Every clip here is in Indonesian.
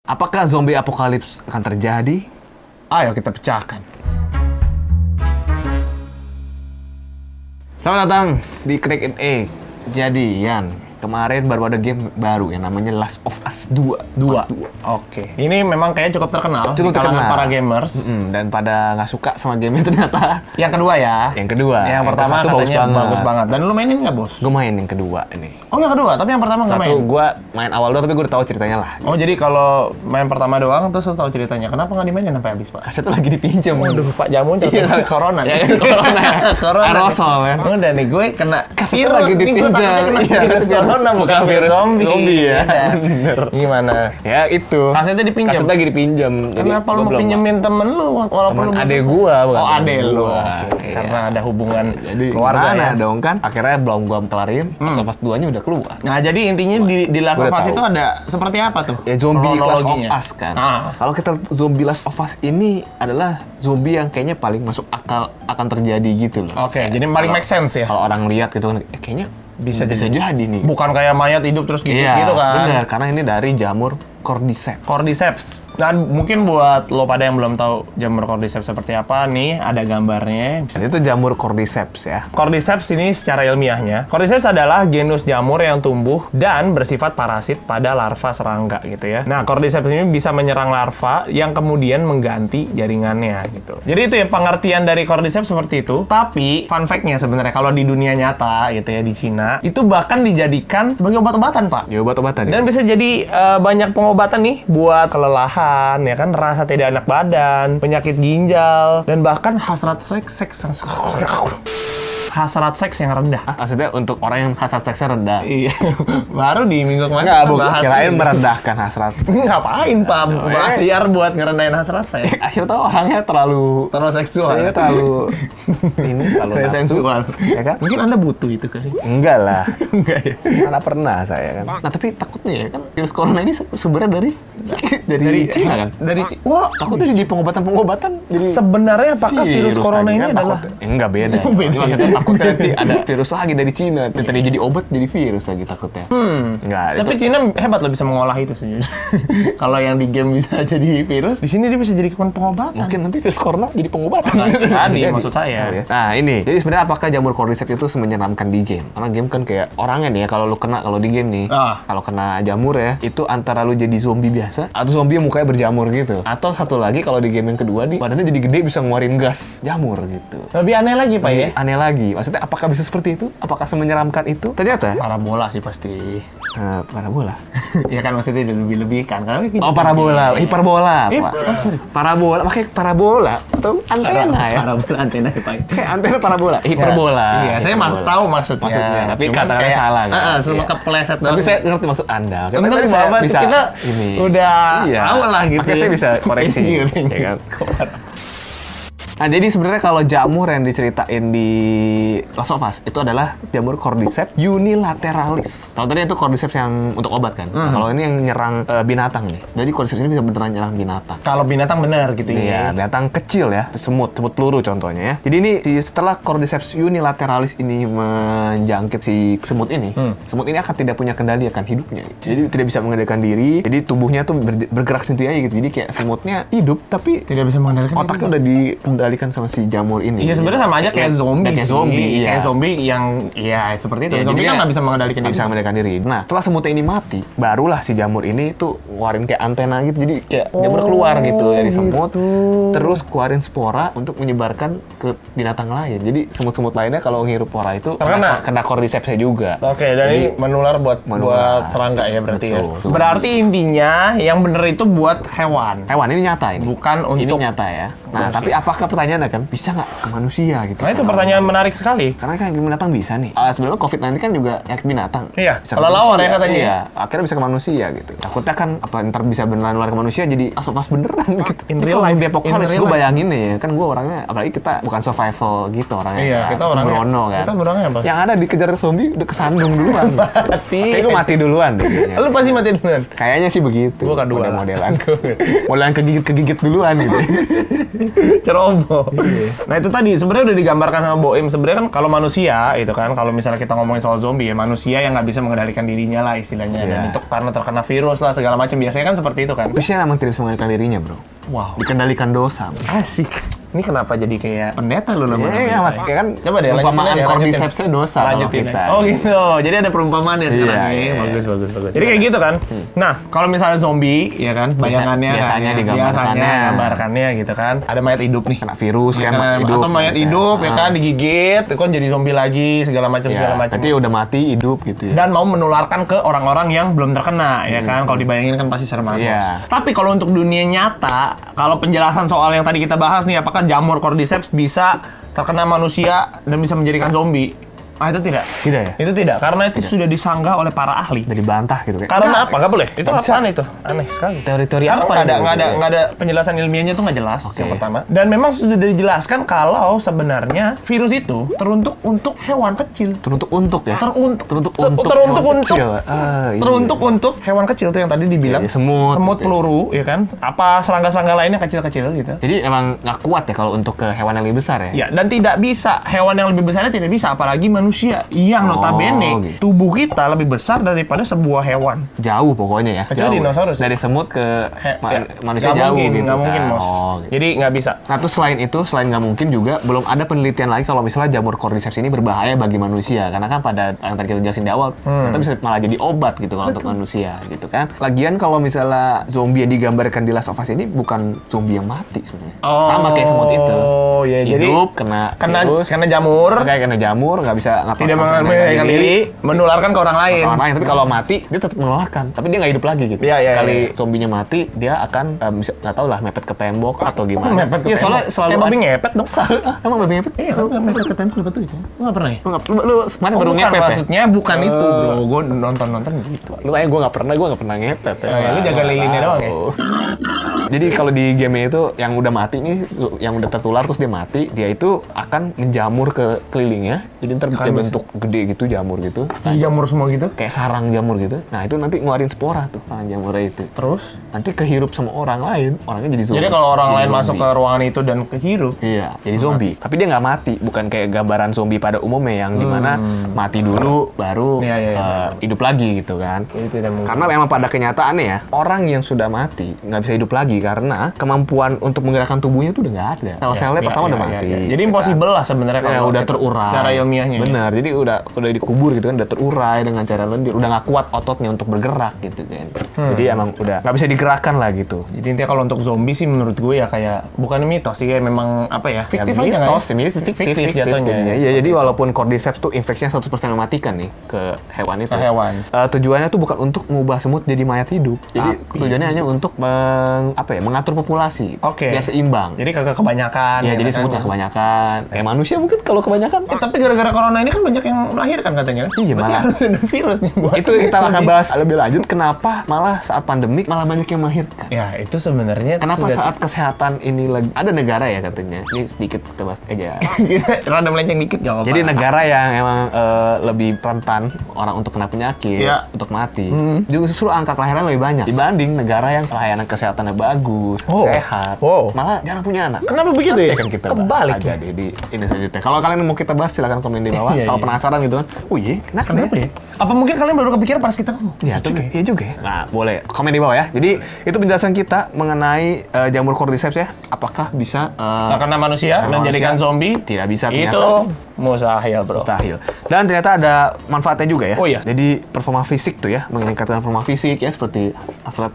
Apakah zombie apokalips akan terjadi? Ayo kita pecahkan. Selamat datang di Crack It Egg. Jadi, Yan, kemarin baru ada game baru yang namanya Last of Us 2. Oke. Ini memang kayaknya cukup terkenal Cukup di kalangan terkenal. para gamers. Dan pada nggak suka sama game ternyata. Yang kedua ya. Yang kedua. Yang pertama satu katanya bagus banget. Dan lu mainin nggak, Bos? Gue main yang kedua ini. Oh, yang kedua, tapi yang pertama nggak main. Satu gue main awal doang tapi gue udah tahu ceritanya lah. Oh, jadi kalau main pertama doang terus lu tahu ceritanya. Kenapa nggak dimainin sampai habis, Pak? Kasetnya lagi dipinjam. Waduh, Pak Jamun Iya, corona. Ya, corona. Corona. Aerosol, men. Udah nih, gue kena Kasetnya virus. lagi Nih, gue dipinjam. takutnya kena Iya, virus corona, bukan virus zombie. Zombie ya. Iya. Bener. Gimana? Ya itu. Kasetnya dipinjam? Kasetnya lagi dipinjam. Jadi Kenapa lu gua mau belum- pinjemin temen lu walaupun Temen lu belum adek selesai? gua, bukan Oh, temen adek lu. gua. Oke, Iya. karena ada hubungan Jadi keluarga gimana ya. dong kan? Akhirnya belum gua kelarin. Last of Us 2-nya udah keluar. Nah, jadi intinya di Last Gua of udah Us tahu. itu ada seperti apa tuh? Ya zombie Last of Kronologinya. Us kan. Ah. Kalau kita zombie Last of Us ini adalah zombie yang kayaknya paling masuk akal akan terjadi gitu loh. Oke, jadi paling make sense ya. Kalau orang lihat gitu kan, kayaknya Bisa bisa jadi nih. Bukan kayak mayat hidup terus gitu, Iya, gitu kan. bener. Karena ini dari jamur Cordyceps. Cordyceps. Dan mungkin buat lo pada yang belum tahu jamur Cordyceps seperti apa, nih ada gambarnya. Dan itu jamur Cordyceps ya. Cordyceps ini secara ilmiahnya, Cordyceps adalah genus jamur yang tumbuh dan bersifat parasit pada larva serangga gitu ya. Nah, Cordyceps ini bisa menyerang larva yang kemudian mengganti jaringannya gitu. Jadi itu ya pengertian dari Cordyceps seperti itu. Tapi fun fact-nya sebenarnya kalau di dunia nyata gitu ya di Cina, itu bahkan dijadikan sebagai obat-obatan, Pak. Ya obat-obatan. Dan bisa jadi banyak pengobatan nih buat kelelahan, ya kan, rasa tidak enak badan, penyakit ginjal, dan bahkan hasrat seks yang rendah. Maksudnya untuk orang yang hasrat seksnya rendah. Iya, baru di minggu kemarin Enggak, kita Bu. bahas Kirain ini. merendahkan hasrat. Ngapain, Pak? Bayar buat ngerendahin hasrat saya. Akhirnya tahu orangnya terlalu Seksual. terlalu terlalu nafsu, Sensual. ya kan? Mungkin Anda butuh itu kali. Enggak lah. Enggak ya? Mana pernah saya kan. Nah, tapi takutnya ya kan virus corona ini sumbernya dari Cina kan. Wah, Takutnya jadi pengobatan jadi sebenarnya apakah virus corona lagi ini kan, adalah takut. Enggak beda. Oh, beda. Jadi maksudnya takutnya nanti ada virus lagi dari Cina. Tadi jadi obat jadi virus lagi takutnya. Enggak, Tapi itu Cina hebat loh bisa mengolah itu sejujurnya. Kalau yang di game bisa jadi virus, di sini dia bisa jadi pengobatan. mungkin nanti virus corona jadi pengobatan. Tadi Jadi. maksud saya. Nah ini, jadi sebenarnya apakah jamur Cordyceps itu menyeramkan di game? Karena game kan kayak orangnya nih ya, kalau lu kena kalau di game nih, kalau kena jamur ya, itu antara lu jadi zombie biasa atau zombie yang mukanya berjamur gitu. Atau satu lagi kalau di game yang kedua nih, badannya jadi gede bisa ngeluarin gas jamur gitu. Lebih aneh lagi, Pak ya. Aneh lagi, maksudnya apakah bisa seperti itu? Apakah semenyeramkan itu? Ternyata Parabola sih pasti. parabola. Ya kan maksudnya lebih-lebihkan. Karena kita Oh parabola, hiperbola, Pak. sorry. Parabola, pakai parabola atau antena ya? Parabola antena ya, Pak. Kayak antena parabola, hiperbola. Iya, saya tahu maksudnya. Tapi Cuman kata-katanya kayak, salah kan? Semua Iya. kepleset Tapi doang. saya ngerti maksud Anda. Yang penting saya Bapak, kita ini. udah tahu lah gitu. Makanya saya bisa koreksi. Iya, Ya kan? Nah, jadi sebenarnya kalau jamur yang diceritain di Last of Us itu adalah jamur Cordyceps unilateralis. Kalau tadi itu Cordyceps yang untuk obat kan. Nah, kalau ini yang nyerang binatang nih. Jadi Cordyceps ini bisa beneran nyerang binatang. Kalau binatang benar gitu Iya, ya. binatang kecil ya, semut peluru contohnya ya. Jadi ini setelah Cordyceps unilateralis ini menjangkit si semut ini, semut ini akan tidak punya kendali akan hidupnya. Jadi tidak bisa mengendalikan diri, jadi tubuhnya tuh bergerak sendiri aja gitu. Jadi kayak semutnya hidup tapi Tidak bisa mengendalikan. otaknya udah dikendalikan sama si jamur ini. Iya sebenarnya sama aja kayak zombie Kayak sih. zombie, iya. Kayak zombie yang ya seperti itu. Ya, Zombie jadi kan nggak bisa mengendalikan nggak diri. bisa mengendalikan diri. Nah, setelah semutnya ini mati, barulah si jamur ini tuh ngeluarin kayak antena gitu. Jadi kayak jamur keluar gitu dari semut, terus keluarin spora untuk menyebarkan ke binatang lain. Jadi semut-semut lainnya kalau ngirup spora itu kena Cordycepsnya juga. Oke, dan ini menular buat serangga ya berarti ya. Berarti intinya yang bener itu buat hewan. Hewan ini nyata ini. Bukan Ini untuk nyata ya. Nah, tapi apakah pertanyaannya kan bisa nggak ke manusia gitu? Nah, itu pertanyaan menarik sekali. Karena kan binatang bisa nih. Sebenarnya COVID-19 kan juga penyakit binatang. Iya, Bisa ke kelelawar ya manusia. katanya. Iya, akhirnya bisa ke manusia gitu. Takutnya kan apa ntar bisa beneran keluar ke manusia jadi asofas beneran gitu. In Ini real kalau life. di Apocalypse, In real gue life. bayangin nih ya, kan gue orangnya, apalagi kita bukan survival gitu orangnya. Iya, kan. kita orangnya sembrono kan. Kita orangnya apa? Yang ada dikejar zombie udah kesandung duluan. Kayak gue mati duluan deh kayaknya. Lu pasti mati duluan. Kayaknya sih begitu. Gua kedua lah. Modelan kegigit duluan gitu. Ceroboh. Nah itu tadi sebenarnya udah digambarkan sama Boim. Sebenarnya kan kalau manusia itu kan, kalau misalnya kita ngomongin soal zombie ya, manusia yang nggak bisa mengendalikan dirinya lah istilahnya. Dan itu karena terkena virus lah segala macam. Biasanya kan seperti itu kan. Manusia memang tidak bisa mengendalikan dirinya, bro. Wow. Dikendalikan dosa. Asik. Ini kenapa jadi kayak pendeta lu namanya? Iya, Mas. Ya kan Coba deh, perumpamaan cordycepsnya dosa kalau lanjutin kita. Oh gitu. Jadi ada perumpamaan ya sekarang nih. Iya. Bagus. Jadi kayak gitu kan. Nah, kalau misalnya zombie ya kan, bayangannya biasanya kan, digambarkannya. gambarkannya gitu kan. Ada mayat hidup nih. Kena virus Ya kan, kan, hidup. atau mayat hidup ya kan digigit, itu kan jadi zombie lagi segala macam. Nanti udah mati, hidup gitu ya. Dan mau menularkan ke orang-orang yang belum terkena ya kan. Kalau dibayangin kan pasti serem banget. Iya. Tapi kalau untuk dunia nyata, kalau penjelasan soal yang tadi kita bahas nih, apakah jamur cordyceps bisa terkena manusia dan bisa menjadikan zombie? Ah itu tidak. Tidak ya? Itu tidak, karena itu sudah disanggah oleh para ahli. Dari bantah gitu kayak. Karena apa? Nggak boleh. Itu apaan itu? Aneh sekali. Teori-teori Karena apa? nggak ada penjelasan ilmiahnya tuh nggak jelas yang pertama. Dan memang sudah dijelaskan kalau sebenarnya virus itu teruntuk untuk hewan kecil. Teruntuk ya? Teruntuk Untuk hewan kecil tuh yang tadi dibilang Iya, semut gitu. peluru ya kan? Apa serangga-serangga lainnya kecil-kecil gitu. Jadi emang nggak kuat ya kalau untuk ke hewan yang lebih besar ya? Ya, dan tidak bisa. Hewan yang lebih besarnya tidak bisa, apalagi manusia yang notabene gitu. tubuh kita lebih besar daripada sebuah hewan. Jauh pokoknya ya. Kecuali jauh. dinosaurus. Dari semut ke manusia Nggak jauh mungkin, gitu. nggak mungkin, kan. Mos. Gitu. Jadi nggak bisa. Nah, terus selain nggak mungkin juga belum ada penelitian lagi kalau misalnya jamur cordyceps ini berbahaya bagi manusia. Karena kan pada yang tadi kita jelasin di awal, ternyata bisa malah jadi obat gitu kalau untuk manusia gitu kan. Lagian kalau misalnya zombie yang digambarkan di Last of Us ini bukan zombie yang mati sebenarnya. Sama kayak semut itu. Oh, ya. Jadi Hidup, kena virus, kena jamur, kayak kena jamur, nggak bisa tidak mengendalikan diri, menularkan ke orang lain. Orang lain, tapi kalau mati dia tetap menularkan, tapi dia nggak hidup lagi gitu. Iya, iya, Sekali iya. zombinya mati, dia akan bisa nggak tahu lah mepet ke tembok atau gimana. Mepet ke Iya, soalnya tembok. selalu babi ngepet dong. Emang babi ngepet? Iya, mepet ke tembok betul itu. Lu nggak pernah ya? Lu kemarin baru bukan, ngepet ya? maksudnya bukan itu, bro. Gue nonton gitu. Lu kayak gue nggak pernah ngepet ya. Lu jaga lilinnya doang ya? Jadi kalau di game itu yang udah mati nih, yang udah tertular terus dia mati, dia itu akan menjamur ke kelilingnya. Jadi ntar bisa bentuk gede gitu jamur gitu. Jamur semua gitu? Kayak sarang jamur gitu. Nah itu nanti ngeluarin spora tuh jamurnya itu. Terus? Nanti kehirup sama orang lain, orangnya jadi zombie. Jadi kalau orang Jadi lain zombie. masuk ke ruangan itu dan kehirup, Iya, jadi zombie. Tapi dia nggak mati, bukan kayak gambaran zombie pada umumnya yang dimana mati dulu baru Iya. hidup lagi gitu kan. itu tidak mungkin. Karena memang pada kenyataannya ya, orang yang sudah mati nggak bisa hidup lagi karena kemampuan untuk menggerakkan tubuhnya tuh udah nggak ada. Sel-selnya pertama udah mati. Jadi impossible lah sebenarnya Ya, kalau udah terurai. secara ilmiahnya. Bener, jadi udah dikubur gitu kan, udah terurai dengan cara lendir, udah nggak kuat ototnya untuk bergerak gitu kan. Jadi emang udah nggak bisa digerakkan lah gitu. Jadi intinya kalau untuk zombie sih menurut gue ya kayak bukan mitos sih, kayak memang apa ya? Fiktif aja nggak ya? Fiktif jatuhnya. Iya, jadi walaupun cordyceps tuh infeksinya 100% mematikan nih ke hewan itu. Ke hewan. Tujuannya tuh bukan untuk mengubah semut jadi mayat hidup. Jadi tujuannya hanya untuk mengatur populasi. Oke. Biar seimbang. Jadi kagak kebanyakan. Ya, jadi kan? semut nggak kebanyakan. Kayak manusia mungkin kalau kebanyakan. Tapi gara-gara corona ini kan banyak yang melahirkan katanya kan? Iya, Berarti malah. harus ada virus nih buat. Itu kita akan bahas lebih lanjut. Kenapa malah saat pandemik malah banyak yang melahirkan? Ya, itu sebenarnya Kenapa sudah- saat kesehatan ini lagi ada negara ya katanya. Ini sedikit kita bahas aja. rada melenceng dikit gak apa-apa. Jadi negara yang emang lebih rentan orang untuk kena penyakit, Iya. untuk mati, justru angka kelahiran lebih banyak dibanding negara yang pelayanan kesehatannya bagus, Oh. sehat, Wow. malah jarang punya anak. Kenapa begitu ya? Nanti kan kita bahas Kebalik aja ya? deh di ini selanjutnya. Kalau kalian mau kita bahas silakan komen di bawah. Iya, Kalau iya. penasaran gitu kan, oh iya, Kenapa ya? Apa mungkin kalian baru kepikiran pas kita ngomong? Iya juga ya. Nah, boleh komen di bawah ya. Jadi itu penjelasan kita mengenai jamur cordyceps ya. Apakah bisa Karena manusia karena menjadikan manusia zombie? tidak bisa Itu ternyata. mustahil, bro. Mustahil. Dan ternyata ada manfaatnya juga ya. Oh iya. Jadi performa fisik tuh ya, meningkatkan performa fisik ya seperti hasrat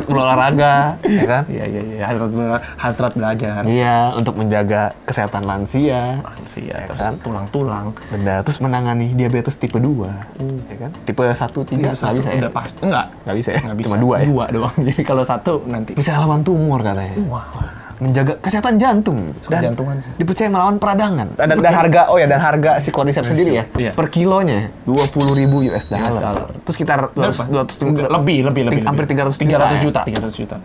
berolahraga, ya kan? Iya. Hasrat belajar. Iya, untuk menjaga kesehatan lansia. Lansia, Ya terus kan? tulang-tulang. Benda terus menangani diabetes tipe 2, ya kan? Tipe 1, 3 nggak bisa ya? Udah pasti. Enggak. Nggak bisa ya? Nggak bisa. Cuma 2 ya? Dua doang. Jadi kalau satu nanti. Bisa lawan tumor katanya. Wah. Menjaga kesehatan jantung dan jantungan. dipercaya melawan peradangan. Dan harga si cordyceps sendiri ya Iya. per kilonya 20.000 US dollar. Terus sekitar 200 Lebih. hampir 300 juta. 300 juta.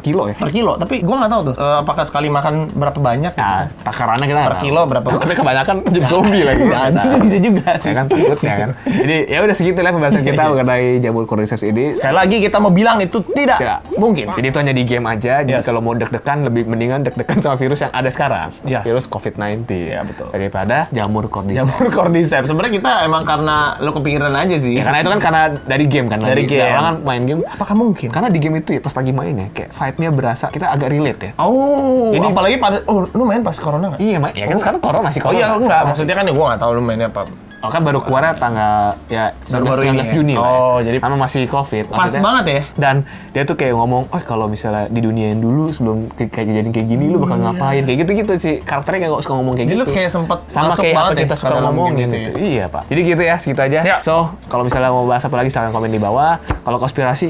kilo ya. Per kilo, tapi gua nggak tahu tuh apakah sekali makan berapa banyak. Nah, takarannya kita Per kilo berapa? Tapi kebanyakan jadi zombie lagi. Nah, itu bisa juga sih. Ya kan takut ya kan. Jadi ya udah segitu lah pembahasan kita mengenai jamur cordyceps ini. Sekali lagi kita mau bilang itu tidak mungkin. Jadi itu hanya di game aja. Jadi Yes. kalau mau deg-degan lebih mendingan deg-degan sama virus yang ada sekarang. Yes. Virus COVID-19. Ya, betul. Daripada jamur cordyceps. Jamur cordyceps. Sebenarnya kita emang karena lo kepikiran aja sih. Ya, karena itu kan karena dari game kan. Dari game. Orang kan main game. Apakah mungkin? Karena di game itu ya pas lagi main ya kayak vibe-nya berasa kita agak relate ya. Oh, Ini- apalagi pada lu main pas corona nggak? Iya, ya kan sekarang corona masih Oh corona. iya, enggak. Maksudnya kan gua nggak tahu lu mainnya apa. Oh kan baru keluarnya tanggal ya 19 Baru-baru ini ya? Juni lah. Oh, ya. jadi Sama masih Covid. Pas maksudnya. banget ya? Dan dia tuh kayak ngomong, "Oh, kalau misalnya di dunia yang dulu sebelum kayak kejadian kayak gini lu bakal ngapain?" Kayak gitu-gitu sih. Karakternya kayak suka ngomong kayak Jadi gitu. lu kayak sempet sama masuk kayak banget apa ya kita ke suka dalam ngomongin game gitu. itu Iya, Pak. Jadi gitu ya, segitu aja. Ya. So, kalau misalnya mau bahas apa lagi silahkan komen di bawah. Kalau konspirasi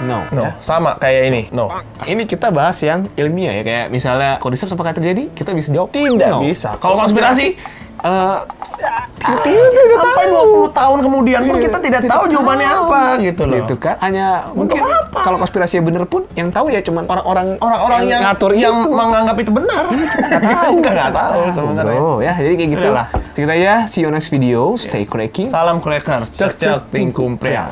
no. No, Ya. sama kayak ini. No. Ini kita bahas yang ilmiah ya, kayak misalnya cordyceps apakah terjadi? Kita bisa jawab Tidak no. bisa. Kalau konspirasi, tidak sampai 20 tahun kemudian pun Iya, kita tidak tidak tahu jawabannya tahu. apa gitu loh. Gitu kan, hanya mungkin apa? kalau konspirasinya bener pun yang tahu ya cuman Orang-orang yang ngatur yang itu. menganggap itu benar. Kita nggak tahu sebenarnya. Oh ya, jadi kayak gitu Sudah lah. Kita ya, see you next video. Stay cracking. Salam crackers, cek cek tingkum priang.